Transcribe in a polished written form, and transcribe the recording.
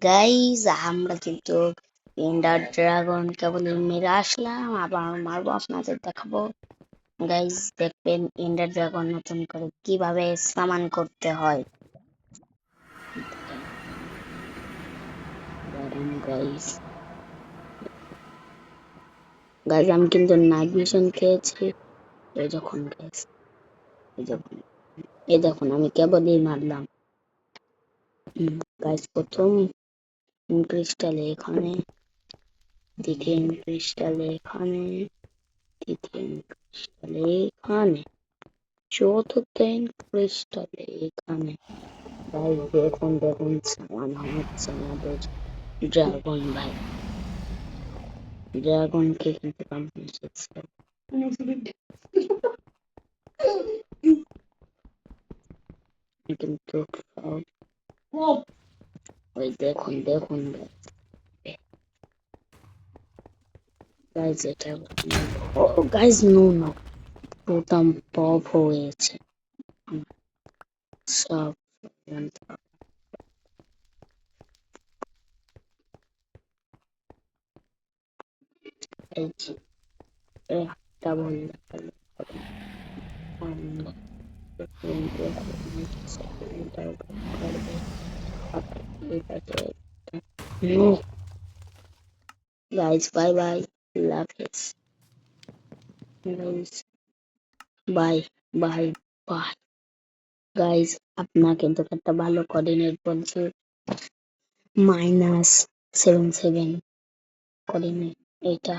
Guys আমরা কিন্তু endure dragon কেবল মেরে আসলাম, আবার মারবো, আপনাদের দেখাবো। গাইজ দেখবেন এন্ডার ড্রাগন নতুন করে কিভাবে সামান করতে হয়। গাইজ গাইজ আমি কিন্তু নাইট মিশন খেয়েছি। এই যখন গাইজ এই দেখুন আমি কেবলই মারলাম। গাইজ প্রথম ক্রিস্টাল এখানে, দ্বিতীয় ক্রিস্টাল এখানে, তৃতীয় ক্রিস্টাল এখানে, চতুর্থ ক্রিস্টাল এখানে। ভাই দেখুন দেখুন সামান হচ্ছে আমাদের ড্রাগন। ভাই ড্রাগনকে কিন্তু কমপ্লিট কিন্তু ওই দেখুন দেখুন গাইজ এটা গাইজ নো নো প্রথম পপ হয়েছে সব জানতে হবে। এই যে একটা বললে guys bye bye, love is guys, bye bye bye guys. আপনার কিন্তু একটা ভালো কোঅর্ডিনেট বলছে, -77 কোঅর্ডিনেট এটা।